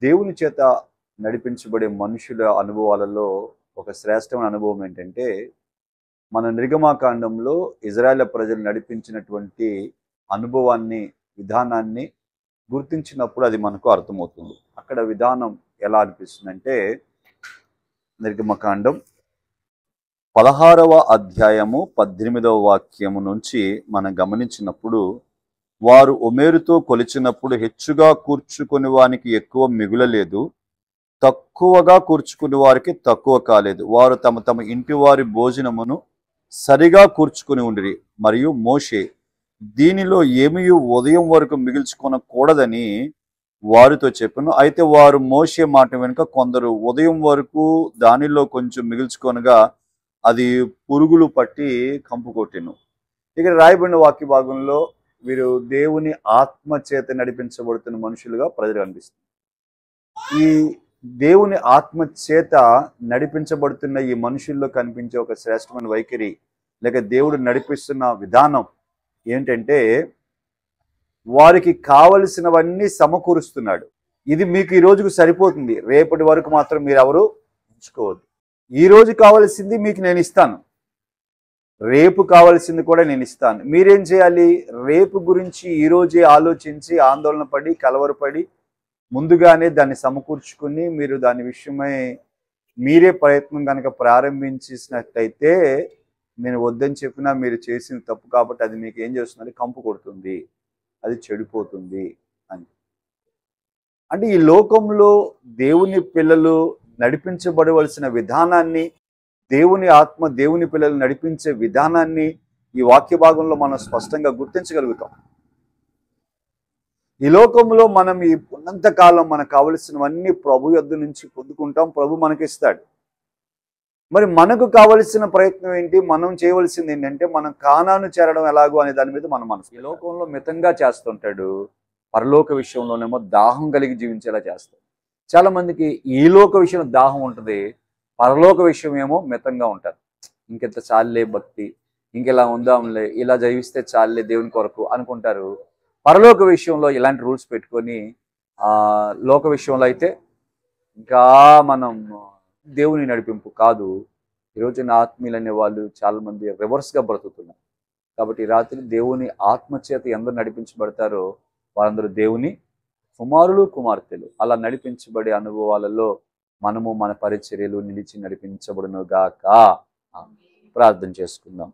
దేవుని చేత నడిపించబడే మనుషుల అనుభవాలలో ఒక శ్రేష్టమైన అనుభవం ఏంటంటే, మన నిర్గమాకాండంలో ఇజ్రాయేల్ ప్రజలు నడిపించినటువంటి అనుభవాన్ని, విధానాన్ని గుర్తించినప్పుడు అది మనకు అర్థమవుతుంది. అక్కడ విధానం ఎలా అనిపిస్తుందంటే, నిర్గమకాండం 16వ అధ్యాయము 18వ వాక్యము నుంచి మనం గమనించినప్పుడు, వారు ఒమేరుతో కొలిచినప్పుడు హెచ్చుగా కూర్చుకొని వానికి ఎక్కువ మిగులలేదు, తక్కువగా కూర్చుకుని వారికి తక్కువ కాలేదు. వారు తమ తమ ఇంటి వారి భోజనమును సరిగా కూర్చుకుని ఉండిరి. మరియు మోషే, దీనిలో ఏమీ ఉదయం వరకు మిగిల్చుకొనకూడదని వారితో చెప్పాను. అయితే వారు మోషే మాట వెనుక కొందరు ఉదయం వరకు దానిలో కొంచెం మిగిల్చుకొనగా అది పురుగులు పట్టి కంపు కొట్టెను. ఇక్కడ రాయబడిన వాక్య భాగంలో వీరు దేవుని ఆత్మ చేత నడిపించబడుతున్న మనుషులుగా ప్రజలు కనిపిస్తుంది. ఈ దేవుని ఆత్మ చేత నడిపించబడుతున్న ఈ మనుషుల్లో కనిపించే ఒక శ్రేష్టమైన వైఖరి, లేక దేవుడు నడిపిస్తున్న విధానం ఏంటంటే, వారికి కావలసినవన్నీ సమకూరుస్తున్నాడు. ఇది మీకు ఈ రోజుకు సరిపోతుంది, రేపటి వరకు మాత్రం మీరు ఎవరు ఉంచుకోవద్దు. ఈ రోజు కావలసింది మీకు నేను ఇస్తాను, రేపు కావలసింది కూడా నేను ఇస్తాను. మీరేం చేయాలి? రేపు గురించి ఈరోజే ఆలోచించి ఆందోళన పడి కలవరపడి ముందుగానే దాన్ని సమకూర్చుకుని మీరు దాని విషయమై మీరే ప్రయత్నం కనుక ప్రారంభించేసినట్టయితే, నేను వద్దని చెప్పినా మీరు చేసిన తప్పు కాబట్టి అది మీకు ఏం చేస్తుంది? కంపు కొడుతుంది, అది చెడిపోతుంది అని. అంటే ఈ లోకంలో దేవుని పిల్లలు నడిపించబడవలసిన విధానాన్ని, దేవుని ఆత్మ దేవుని పిల్లలు నడిపించే విధానాన్ని ఈ వాక్య భాగంలో మనం స్పష్టంగా గుర్తించగలుగుతాం. ఈ లోకంలో మనం ఈ ఉన్నంతకాలం మనకు కావలసినవన్నీ ప్రభు యొద్ద నుంచి పొందుకుంటాం, ప్రభు మనకిస్తాడు. మరి మనకు కావలసిన ప్రయత్నం ఏంటి? మనం చేయవలసింది ఏంటంటే, మనం కానాను చేరడం ఎలాగో అనే దాని మీద మన మనసు. ఈ లోకంలో మితంగా చేస్తుంటాడు, పరలోక విషయంలోనేమో దాహం కలిగి జీవించేలా చేస్తాడు. చాలా మందికి ఈ లోక విషయం దాహం ఉంటుంది, పరలోక విషయం ఏమో మితంగా ఉంటారు. ఇంకెంత చాలే భక్తి, ఇంకెలా ఉందాంలే, ఇలా జీవిస్తే చాలే దేవుని కొరకు అనుకుంటారు. పరలోక విషయంలో ఇలాంటి రూల్స్ పెట్టుకొని లోక విషయంలో అయితే ఇంకా మనం దేవుని నడిపింపు కాదు. ఈరోజు నా ఆత్మీయులు అనే వాళ్ళు చాలా మంది రివర్స్గా బ్రతుకుతున్నారు. కాబట్టి ఈ రాత్రి దేవుని ఆత్మచేత ఎందరూ నడిపించబడతారో వారందరూ దేవుని కుమారులు కుమార్తెలు. అలా నడిపించబడే అనుభవాలలో మనము మన పరిచర్యలు నిలిచి నడిపించబడును గాక. ప్రార్థన చేసుకుందాం.